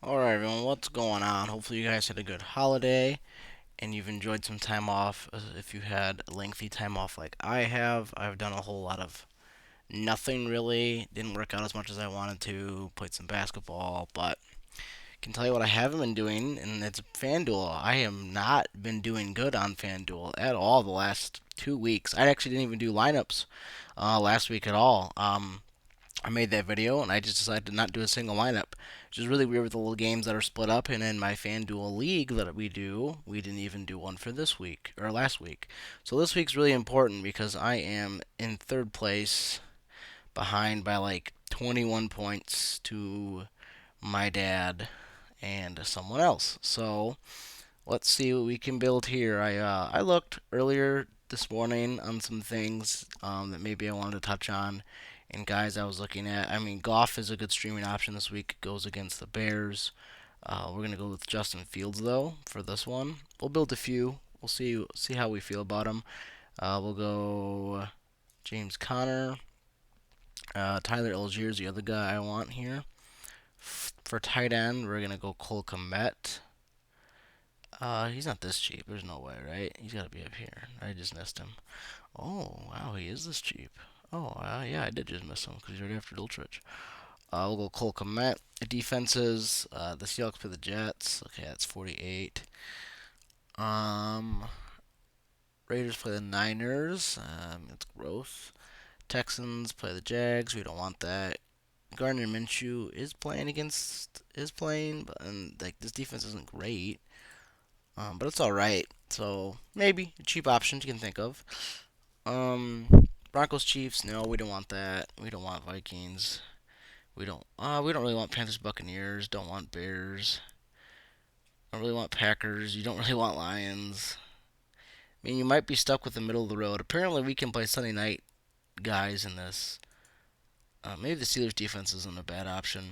Alright, everyone, what's going on? Hopefully, you guys had a good holiday and you've enjoyed some time off. If you had lengthy time off like I have, I've done a whole lot of nothing really. Didn't work out as much as I wanted to. Played some basketball, but can tell you what I haven't been doing, and it's Fanduel. I have not been doing good on Fanduel at all the last 2 weeks. I actually didn't even do lineups last week at all. I made that video and I just decided to not do a single lineup, which is really weird with the little games that are split up. And in my FanDuel league that we do, we didn't even do one for this week or last week. So this week's really important because I am in third place, behind by like 21 points to my dad and someone else. So let's see what we can build here. I looked earlier this morning on some things that maybe I wanted to touch on. And guys, I was looking at. I mean, Goff is a good streaming option this week. It goes against the Bears. We're gonna go with Justin Fields though for this one. We'll build a few. We'll see how we feel about him. We'll go James Conner. Tyler Algier the other guy I want here. For tight end, we're gonna go Cole Kmet. He's not this cheap. There's no way, right? He's got to be up here. I just missed him. Oh, wow, he is this cheap. Oh, yeah, I did just miss him because he's right after Dultrich. We'll go Cole Kmet. Defenses, the Seahawks play the Jets. Okay, that's 48. Um, Raiders play the Niners. That's gross. Texans play the Jags. We don't want that. Gardner Minshew is playing, but and like this defense isn't great. But it's all right. So maybe cheap options you can think of. Um, Broncos Chiefs. No, we don't want that. We don't want Vikings. We don't. We don't really want Panthers Buccaneers. Don't want Bears. Don't really want Packers. You don't really want Lions. I mean, you might be stuck with the middle of the road. Apparently, we can play Sunday night guys in this. Maybe the Steelers defense isn't a bad option.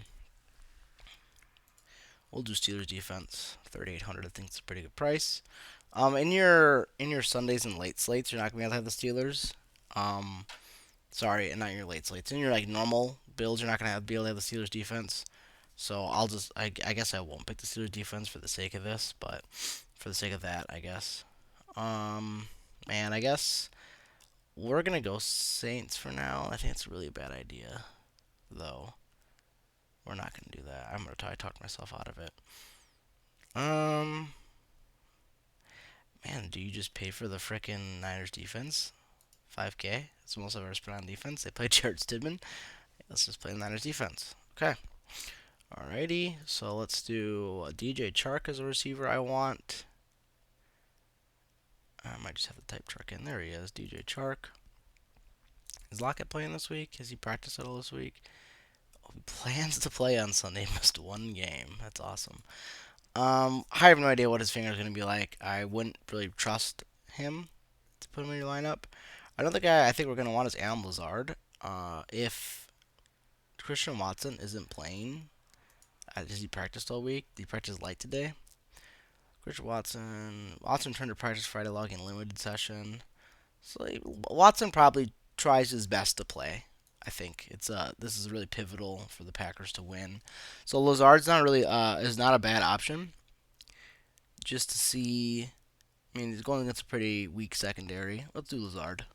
We'll do Steelers defense. 3,800. I think it's a pretty good price. In your Sundays and late slates, you're not gonna be able to have the Steelers. Um, Sorry, and not your late slates. In your like normal builds, you're not gonna be able to have the Steelers defense. So I guess I won't pick the Steelers defense for the sake of this, but for the sake of that, I guess. Um, I guess we're gonna go Saints for now. I think it's a really bad idea, though. We're not gonna do that. I'm gonna try to talk myself out of it. Um, do you just pay for the frickin' Niners defense? 5K. That's the most I've ever spent on defense. They play Jared Stidman. Let's just play the Niners defense. Okay. Alrighty. So let's do DJ Chark as a receiver I want. I might just have to type Chark in. There he is. DJ Chark. Is Lockett playing this week? Has he practiced at all this week? Oh, he plans to play on Sunday. Missed one game. That's awesome. I have no idea what his finger is going to be like. I wouldn't really trust him to put him in your lineup. Another guy I think we're going to want is Alan Lazard. If Christian Watson isn't playing, has he practiced all week? Did he practice light today? Christian Watson turned to practice Friday, logging limited session. So Watson probably tries his best to play. I think this is really pivotal for the Packers to win. So Lazard's not really is not a bad option. Just to see, I mean, he's going against a pretty weak secondary. Let's do Lazard.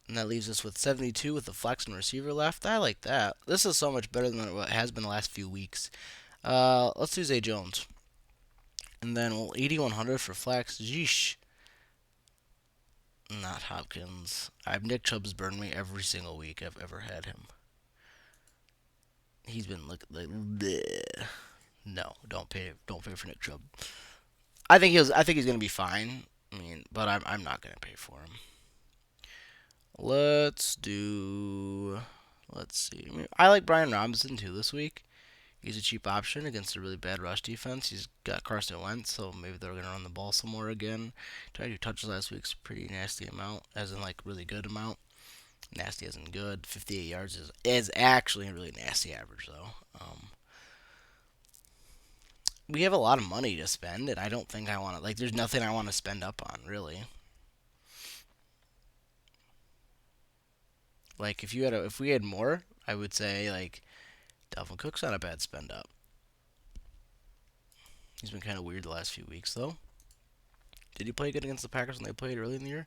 And that leaves us with 72 with the flex and receiver left. I like that. This is so much better than what it has been the last few weeks. Let's do Zay Jones. And then 8,100 for flex. Yeesh. Not Hopkins. Nick Chubb's burned me every single week I've ever had him. He's been like bleh. No, don't pay for Nick Chubb. I think he's gonna be fine. I mean, but I'm not gonna pay for him. Let's do. Let's see. I mean, I like Brian Robinson too this week. He's a cheap option against a really bad rush defense. He's got Carson Wentz, so maybe they're gonna run the ball some more again. Tried to do touches last week's pretty nasty amount, as in like really good amount. Nasty as in good. 58 yards is actually a really nasty average though. We have a lot of money to spend, and I don't think I want to like. There's nothing I want to spend up on really. Like if we had more, I would say like Dalvin Cook's not a bad spend up. He's been kind of weird the last few weeks, though. Did he play good against the Packers when they played early in the year?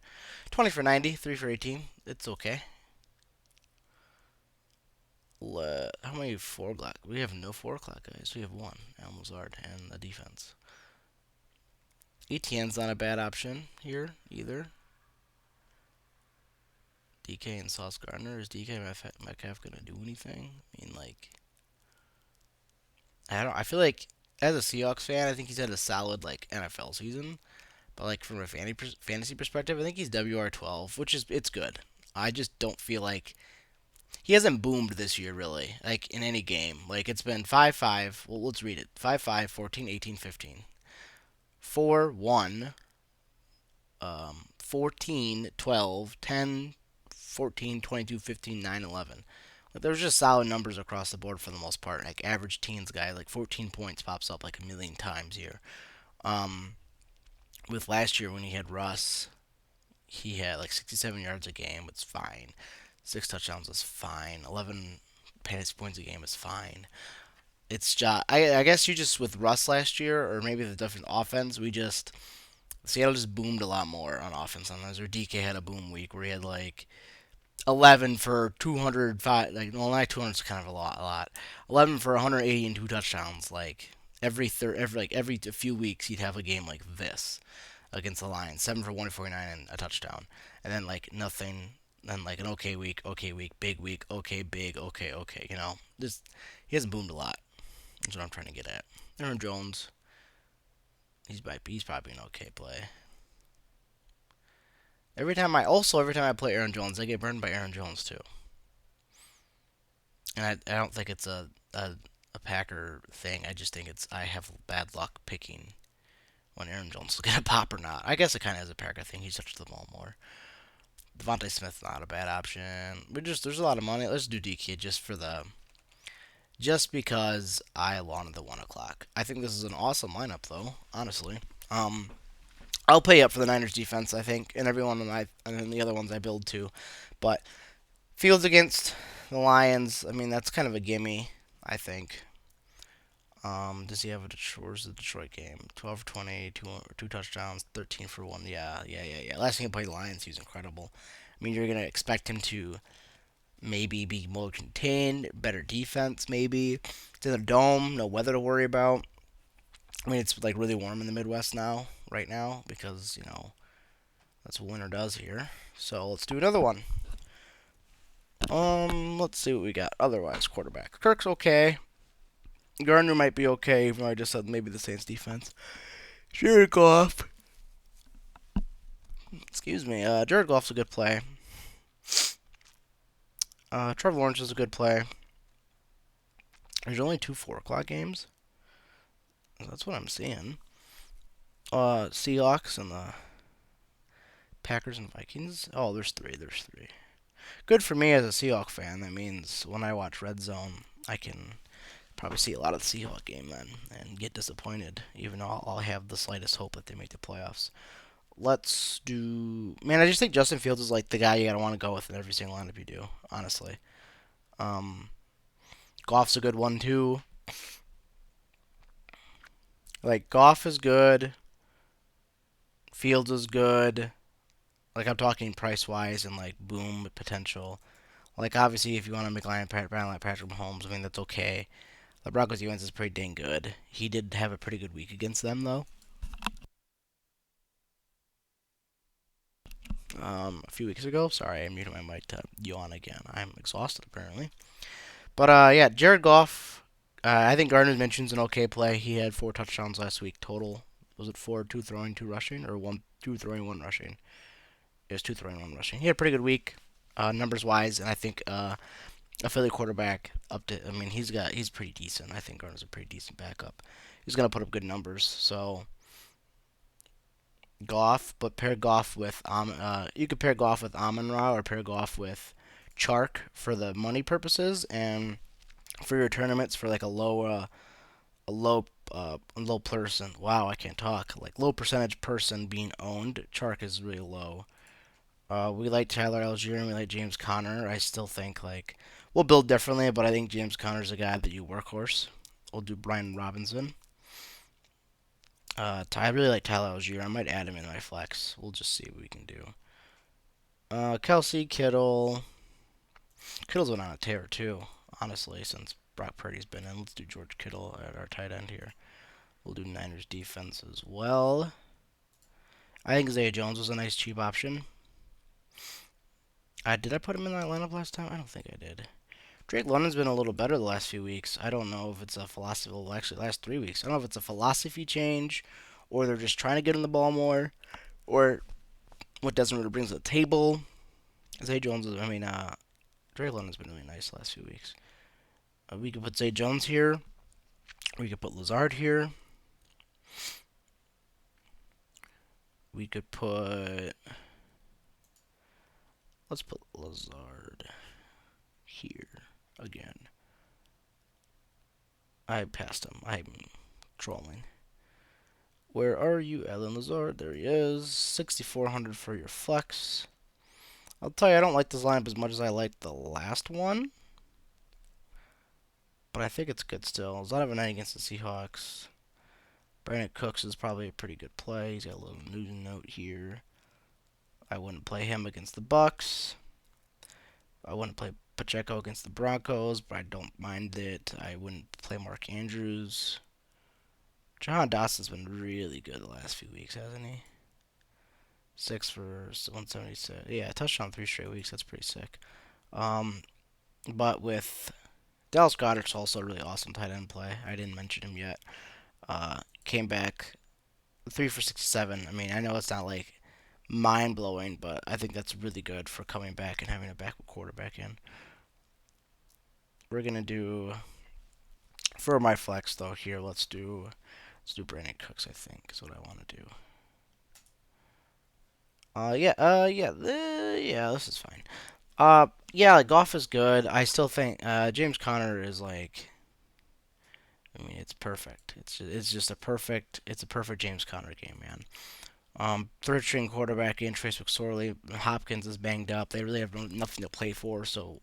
20 for 90, 3 for 18. It's okay. How many 4 o'clock? We have no 4 o'clock guys. We have one, Al Lazard, and the defense. ETN's not a bad option here either. DK and Sauce Gardner. Is DK Metcalf gonna do anything? I mean, like, I don't. I feel like as a Seahawks fan, I think he's had a solid like NFL season. But like from a fantasy perspective, I think he's WR12, which is it's good. I just don't feel like he hasn't boomed this year really, like in any game. Like it's been 5-5. Well, let's read it. 5-5, 14, 18, 15. 4-1, 14, 12, 10, 14, 22, 15, 9, 11. Like, there's just solid numbers across the board for the most part. Like average teens guy, like 14 points pops up like a million times here. Um, with last year when he had Russ, he had like 67 yards a game. It's fine. 6 touchdowns is fine. 11 fantasy points a game is fine. It's just I guess you just with Russ last year, or maybe the different offense, we just Seattle just boomed a lot more on offense sometimes. Or DK had a boom week where he had like 11 for 205. Like well, not 200 is kind of a lot. 11 for 180 and 2 touchdowns. Like every few weeks he'd have a game like this against the Lions. 7 for 149 and a touchdown, and then like nothing. Then like an okay week, big week, okay, big, okay, okay. Just he hasn't boomed a lot. That's what I'm trying to get at. Aaron Jones, he's probably an okay play. Every time I play Aaron Jones, I get burned by Aaron Jones too, and I don't think it's a Packer thing. I just think it's I have bad luck picking when Aaron Jones will get a pop or not. I guess it kind of is a Packer thing. He touches the ball more. Devontae Smith's not a bad option. There's a lot of money. Let's do DK just because I wanted the 1 o'clock. I think this is an awesome lineup though, honestly. Um, I'll pay up for the Niners defense, I think, and everyone and then the other ones I build too. But Fields against the Lions, I mean that's kind of a gimme, I think. Does he have a Detroit? Where's the Detroit game? 12 for 20, two touchdowns, 13 for one. Yeah. Last time he played the Lions, he was incredible. I mean, you're gonna expect him to maybe be more contained, better defense, maybe. It's in a dome, no weather to worry about. I mean, it's like really warm in the Midwest now, right now, because that's what winter does here. So let's do another one. Let's see what we got. Otherwise, quarterback. Kirk's okay. Gardner might be okay, even though I just said maybe the Saints defense. Jared Goff. Excuse me. Jared Goff's a good play. Trevor Lawrence is a good play. There's only 2 4 o'clock games. That's what I'm seeing. Seahawks and the Packers and Vikings. Oh, there's three. There's three. Good for me as a Seahawk fan. That means when I watch Red Zone, I can probably see a lot of the Seahawk game then and get disappointed, even though I'll have the slightest hope that they make the playoffs. Let's do. Man, I just think Justin Fields is like the guy you gotta want to go with in every single lineup you do. Honestly, um, Goff's a good one too. Like Goff is good. Fields is good. Like I'm talking price wise and like boom potential. Like obviously, if you want to make line like Patrick Mahomes, I mean that's okay. The Broncos defense is pretty dang good. He did have a pretty good week against them though. A few weeks ago. Sorry, I muted my mic to yawn again. I'm exhausted apparently. But yeah, Jared Goff. I think Gardner Minshew's an okay play. He had 4 touchdowns last week total. Was it four, two throwing, two rushing, or one, two throwing, one rushing? It was two throwing, one rushing. He had a pretty good week, numbers wise, and I think a Philly quarterback up to. I mean, he's pretty decent. I think Gardner's a pretty decent backup. He's gonna put up good numbers. So Goff, but pair Goff with you could pair Goff with Amon Ra or pair Goff with Chark for the money purposes, and for your tournaments for like a low person. Wow, I can't talk. Like low percentage person being owned. Chark is really low. We like Tyler Algier and we like James Conner. I still think like we'll build differently, but I think James Conner's a guy that you workhorse. We'll do Brian Robinson. I really like Tyler Algier. I might add him in my flex. We'll just see what we can do. Kelsey, Kittle. Kittle's been on a tear too, honestly, since Brock Purdy's been in. Let's do George Kittle at our tight end here. We'll do Niners defense as well. I think Zay Jones was a nice cheap option. Did I put him in that lineup last time? I don't think I did. Drake London's been a little better the last few weeks. I don't know if it's a philosophy. Well, actually, last 3 weeks. I don't know if it's a philosophy change, or they're just trying to get him the ball more, or what Desmond Ridder brings to the table. Zay Jones, Drake London's been really nice the last few weeks. We could put Zay Jones here. We could put Lazard here. We could put. Let's put Lazard here again. I passed him. I'm trolling. Where are you, Alan Lazard? There he is. 6,400 for your flex. I'll tell you, I don't like this lineup as much as I liked the last one, but I think it's good still. There's a lot of a night against the Seahawks. Brandon Cooks is probably a pretty good play. He's got a little news note here. I wouldn't play him against the Bucks. I wouldn't play Pacheco against the Broncos, but I don't mind it. I wouldn't play Mark Andrews. Jahan Dawson's been really good the last few weeks, hasn't he? 6 for 176. Yeah, touchdown 3 straight weeks. That's pretty sick. But with Dallas Goedert's also a really awesome tight end play. I didn't mention him yet. Came back 3 for 67. I mean, I know it's not like mind blowing, but I think that's really good for coming back and having a backup quarterback in. We're gonna do for my flex though here. Let's do Brandon Cooks. I think is what I want to do. Yeah. This is fine. Yeah, like, Goff is good. I still think James Conner is like. I mean, it's perfect. It's a perfect James Conner game, man. Third string quarterback in Trace McSorley. Hopkins is banged up. They really have nothing to play for. So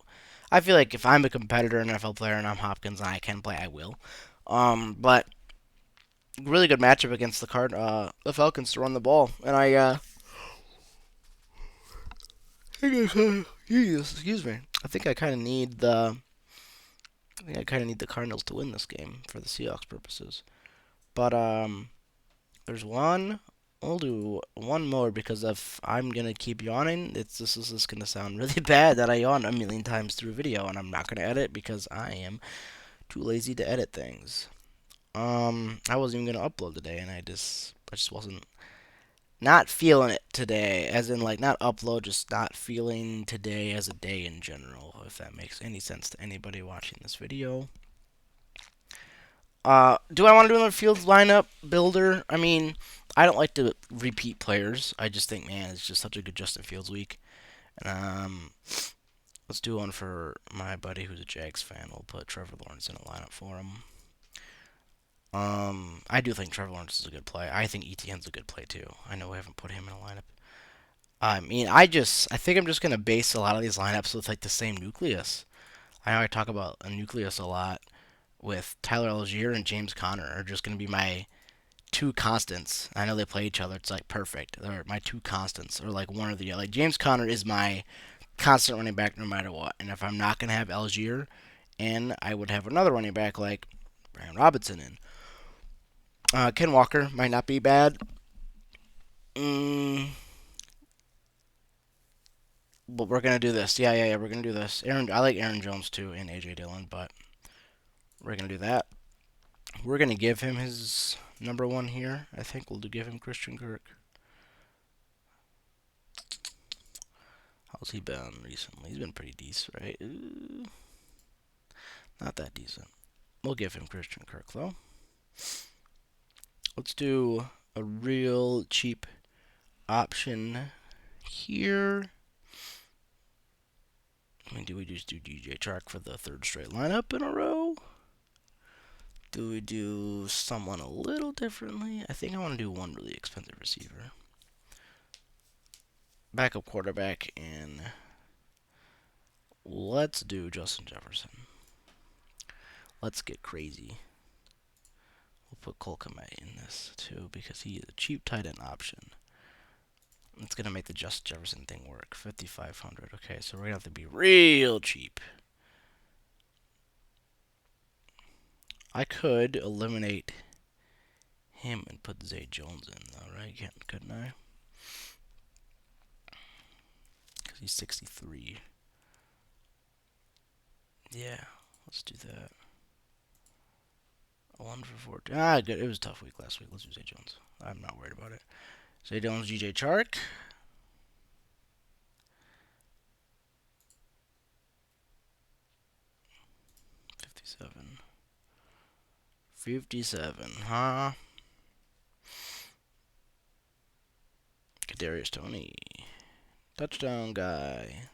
I feel like if I'm a competitor, an NFL player, and I'm Hopkins and I can play, I will. But really good matchup against the Falcons to run the ball, and excuse me. I think I kind of need the Cardinals to win this game for the Seahawks purposes. But there's one. I'll do one more because if I'm gonna keep yawning, this is just gonna sound really bad that I yawn a million times through a video, and I'm not gonna edit because I am too lazy to edit things. I wasn't even gonna upload today, and I just wasn't not feeling it today, as in like not upload, just not feeling today as a day in general. If that makes any sense to anybody watching this video. Do I want to do another Fields lineup builder? I mean, I don't like to repeat players. I just think, man, it's just such a good Justin Fields week. And let's do one for my buddy who's a Jags fan. We'll put Trevor Lawrence in a lineup for him. I do think Trevor Lawrence is a good play. I think ETN's a good play too. I know we haven't put him in a lineup. I mean, I think I'm just gonna base a lot of these lineups with like the same nucleus. I know I talk about a nucleus a lot with Tyler Algier and James Conner are just gonna be my two constants. I know they play each other. It's like perfect. They're my two constants, or like one or the other. Like James Conner is my constant running back no matter what. And if I'm not gonna have Algier, and I would have another running back like Brian Robinson in. Ken Walker might not be bad. But we're gonna do this. Yeah. We're gonna do this. I like Aaron Jones too and AJ Dillon, but we're gonna do that. We're gonna give him his number one here. I think we'll give him Christian Kirk. How's he been recently? He's been pretty decent, right? Not that decent. We'll give him Christian Kirk though. Let's do a real cheap option here. I mean, do we just do DJ Chark for the third straight lineup in a row? Do we do someone a little differently? I think I want to do one really expensive receiver. Backup quarterback, and let's do Justin Jefferson. Let's get crazy. We'll put Cole Kmet in this too because he is a cheap tight end option. It's gonna make the Justin Jefferson thing work. 5,500. Okay, so we're gonna have to be real cheap. I could eliminate him and put Zay Jones in, though, right? Couldn't I? Because he's 63. Yeah, let's do that. 1 for 14. Ah, good. It was a tough week last week. Let's do Zay Jones. I'm not worried about it. Zay Jones, GJ Chark. 57. 57, huh? Kadarius Toney. Touchdown guy.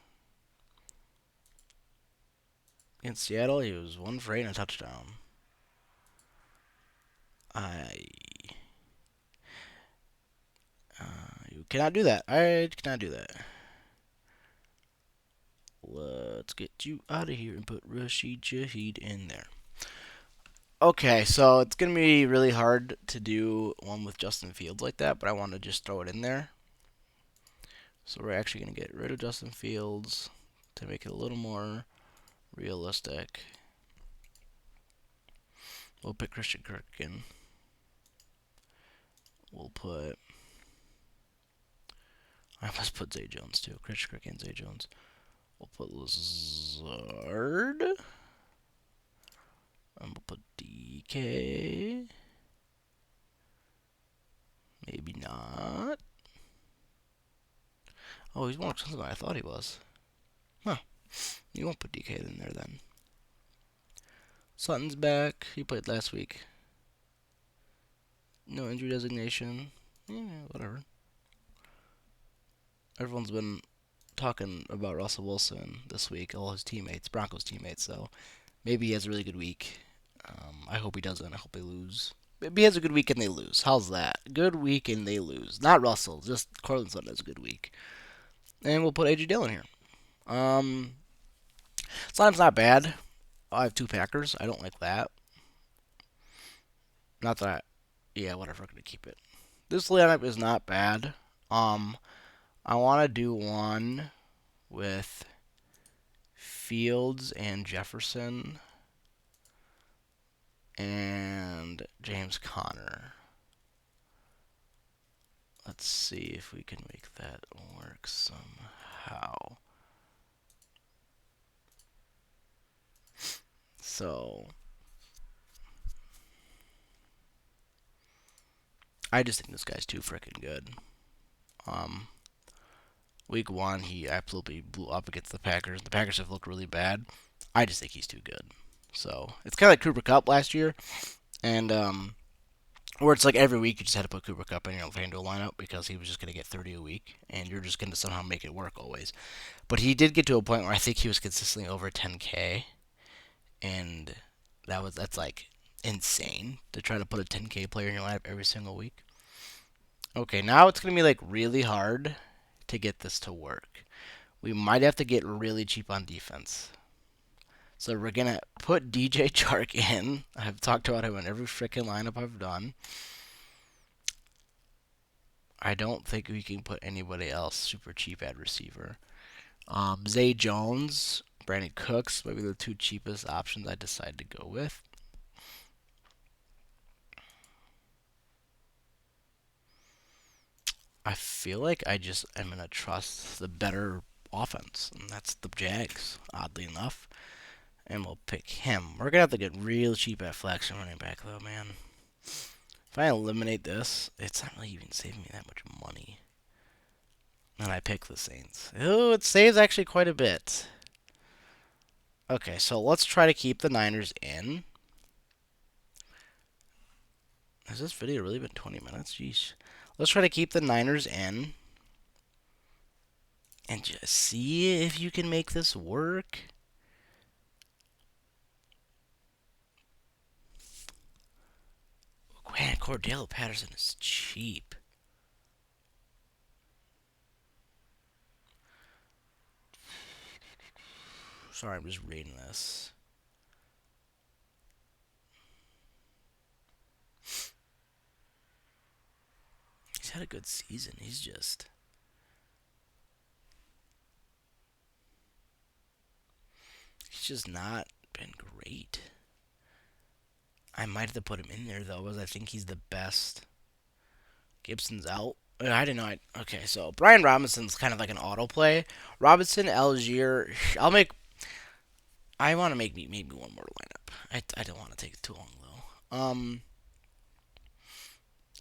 In Seattle, he was 1 for 8 and a touchdown. You cannot do that. I cannot do that. Let's get you out of here and put Rashid Shaheed in there. Okay, so it's going to be really hard to do one with Justin Fields like that, but I want to just throw it in there. So we're actually going to get rid of Justin Fields to make it a little more realistic. We'll pick Christian Kirk in. We'll put... I must put Zay Jones too. Christian Kirk and Zay Jones. We'll put Lazard. And we'll put DK. Maybe not. Oh, he's more expensive than I thought he was. Huh. You won't put DK in there then. Sutton's back. He played last week. No injury designation. Yeah, whatever. Everyone's been talking about Russell Wilson this week, all his teammates, Broncos teammates, so maybe he has a really good week. I hope he doesn't. I hope they lose. Maybe he has a good week and they lose. How's that? Good week and they lose. Not Russell, just Cortland Sutton has a good week. And we'll put A.J. Dillon here. Slime's not bad. I have 2 Packers. I don't like that. Not that yeah, whatever, I'm going to keep it. This lineup is not bad. I want to do one with Fields and Jefferson and James Conner. Let's see if we can make that work somehow. So, I just think this guy's too freaking good. Week 1, he absolutely blew up against the Packers. The Packers have looked really bad. I just think he's too good. So, it's kind of like Cooper Kupp last year. And, where it's like every week you just had to put Cooper Kupp in your Fanduel lineup because he was just going to get 30 a week. And you're just going to somehow make it work always. But he did get to a point where I think he was consistently over 10K. And that's like insane to try to put a 10K player in your lineup every single week. Okay, now it's going to be like really hard to get this to work. We might have to get really cheap on defense. So we're going to put DJ Chark in. I've talked about him in every freaking lineup I've done. I don't think we can put anybody else super cheap at receiver. Zay Jones, Brandon Cooks, maybe the 2 cheapest options I decided to go with. I feel like I just am going to trust the better offense, and that's the Jags, oddly enough. And we'll pick him. We're going to have to get real cheap at flex and running back, though, man. If I eliminate this, it's not really even saving me that much money. And I pick the Saints. Oh, it saves actually quite a bit. Okay, so let's try to keep the Niners in. Has this video really been 20 minutes? Jeez. Let's try to keep the Niners in. And just see if you can make this work. Man, Cordell Patterson is cheap. Sorry, I'm just reading this. had a good season. He's just not been great. I might have to put him in there though, because I think he's the best. Gibson's out. I didn't know. Okay, so Brian Robinson's kind of like an autoplay. Robinson, Algier. I'll make. I want to make maybe one more lineup. I don't want to take it too long though.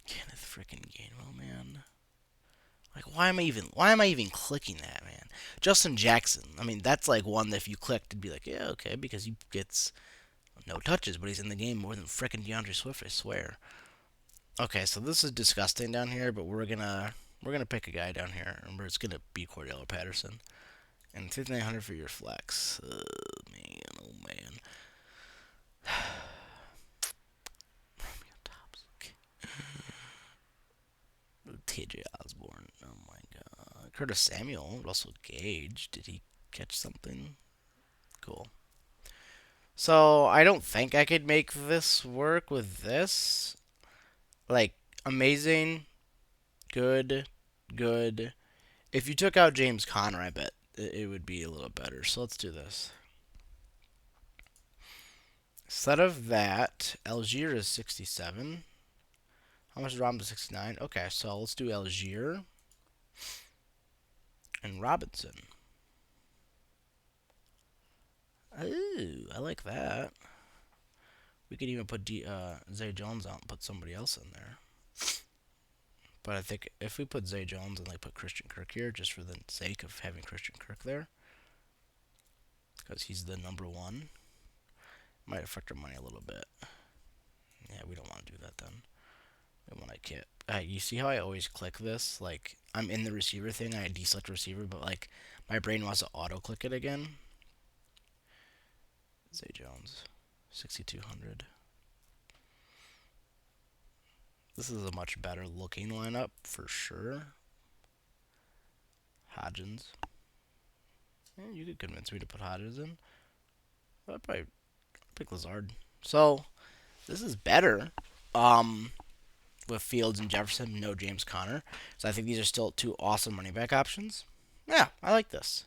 Kenneth freaking Gainwell, man. Like, why am I even clicking that, man? Justin Jackson. I mean, that's like one that if you clicked, it'd be like, yeah, okay, because he gets no touches, but he's in the game more than freaking DeAndre Swift. I swear. Okay, so this is disgusting down here, but we're gonna pick a guy down here, and it's gonna be Cordell Patterson. And 5,900 for your flex. Man, oh man. Tops. TJ Osborne. Oh my god. Curtis Samuel. Russell Gage. Did he catch something? Cool. So I don't think I could make this work with this. Like, amazing, good, good. If you took out James Conner, I bet it would be a little better. So let's do this. Instead of that, Algier is 67. How much is Robinson? 69. Okay, so let's do Algier and Robinson. Ooh, I like that. We could even put Zay Jones out and put somebody else in there. But I think if we put Zay Jones and like put Christian Kirk here, just for the sake of having Christian Kirk there, because he's the number one, might affect our money a little bit. Yeah, we don't want to do that then. We want to kit. You see how I always click this? Like, I'm in the receiver thing, I deselect receiver, but like, my brain wants to auto click it again. Zay Jones, 6,200. This is a much better looking lineup for sure. Hodgins. Yeah, you could convince me to put Hodgins in. I'd probably pick Lazard. So this is better. With Fields and Jefferson, no James Conner. So I think these are still two awesome running back options. Yeah, I like this.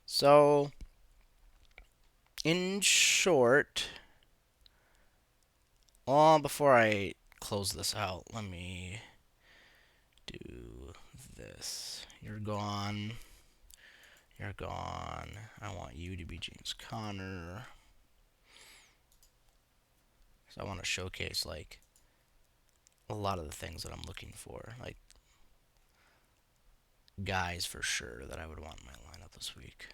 So in short, before I close this out, let me do this. You're gone. You're gone. I want you to be James Conner. So I want to showcase like a lot of the things that I'm looking for, like guys for sure that I would want in my lineup this week.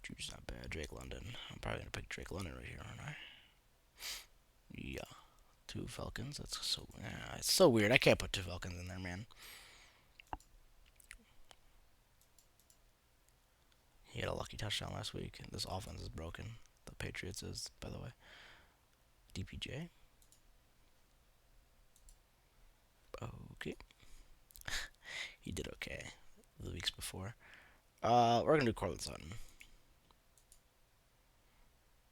Juju's not bad. Drake London. I'm probably gonna pick Drake London right here, aren't I? Yeah. Two Falcons. That's so. Yeah, it's so weird. I can't put two Falcons in there, man. He had a lucky touchdown last week. This offense is broken. The Patriots is, by the way. DPJ. Okay. He did okay the weeks before. We're gonna do Cortland Sutton.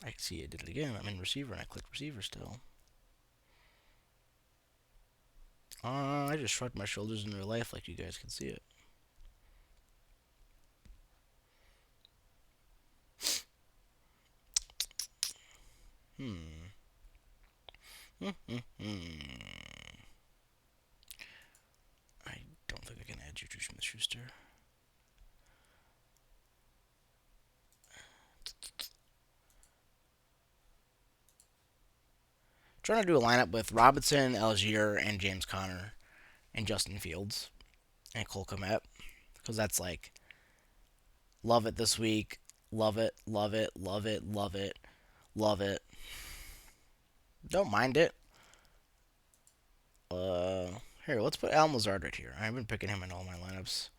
I see I did it again. I'm in receiver and I clicked receiver still. I just shrugged my shoulders in real life like you guys can see it. Hmm. I don't think I can add Juju Smith-Schuster. Trying to do a lineup with Robinson, Algier, and James Conner, and Justin Fields, and Cole Kmet, because that's like love it this week, love it, love it, love it, love it, love it. Don't mind it. Uh, Here, let's put Al Lazard right here. I've been picking him in all my lineups.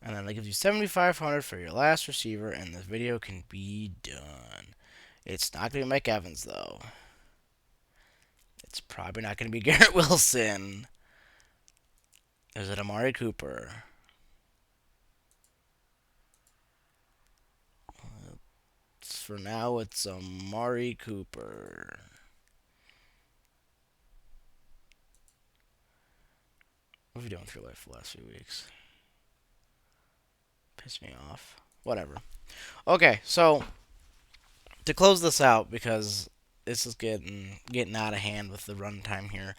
And then that gives you 7,500 for your last receiver, and the video can be done. It's not going to be Mike Evans, though. It's probably not going to be Garrett Wilson. Is it Amari Cooper? For now, it's Amari Cooper. What have we done with your life the last few weeks? Piss me off. Whatever. Okay, so to close this out because this is getting out of hand with the runtime here.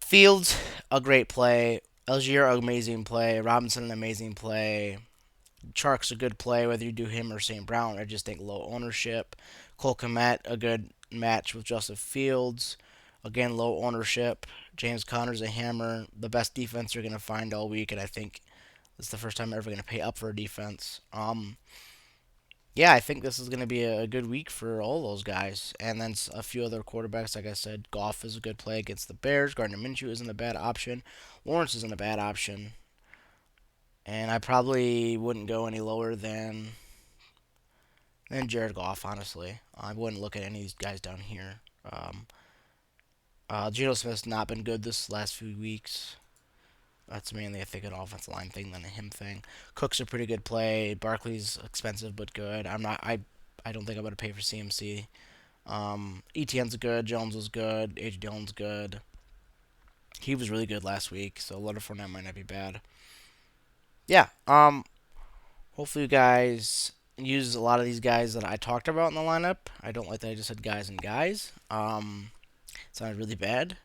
Fields, a great play. Algier, amazing play. Robinson, an amazing play. Chark's a good play, whether you do him or St. Brown. I just think low ownership. Cole Kmet, a good match with Joseph Fields. Again, low ownership. James Conner's a hammer. The best defense you're going to find all week, and I think it's the first time I'm ever going to pay up for a defense. Yeah, I think this is going to be a good week for all those guys. And then a few other quarterbacks, like I said, Goff is a good play against the Bears. Gardner Minshew isn't a bad option. Lawrence isn't a bad option. And I probably wouldn't go any lower than Jared Goff, honestly. I wouldn't look at any of these guys down here. Geno Smith's not been good this last few weeks. That's mainly, I think, an offensive line thing than a him thing. Cook's a pretty good play. Barkley's expensive but good. I don't think I'm gonna pay for CMC. ETN's good. Jones was good. H. Dillon's good. He was really good last week, so Leonard Fournette might not be bad. Yeah. Hopefully you guys use a lot of these guys that I talked about in the lineup. I don't like that I just said guys and guys. It sounded really bad.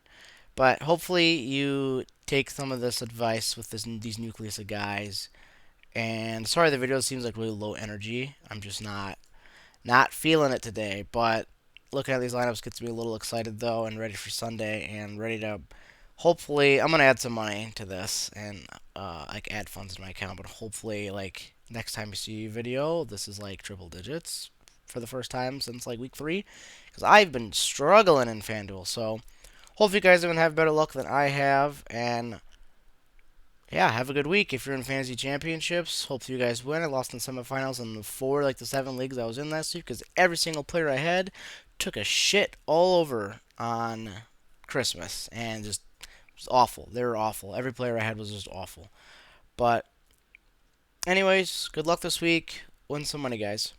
But hopefully you take some of this advice with these nucleus of guys. And sorry, the video seems like really low energy. I'm just not feeling it today. But looking at these lineups gets me a little excited though, and ready for Sunday, and ready to. Hopefully, I'm gonna add some money to this and like add funds to my account. But hopefully, like next time you see a video, this is like triple digits for the first time since like week 3, because I've been struggling in Fanduel. So hopefully, you guys are gonna have better luck than I have, and yeah, have a good week. If you're in fantasy championships, hopefully you guys win. I lost in semifinals in the 7 leagues I was in last week because every single player I had took a shit all over on Christmas and just it was awful. They were awful. Every player I had was just awful. But anyways, good luck this week. Win some money, guys.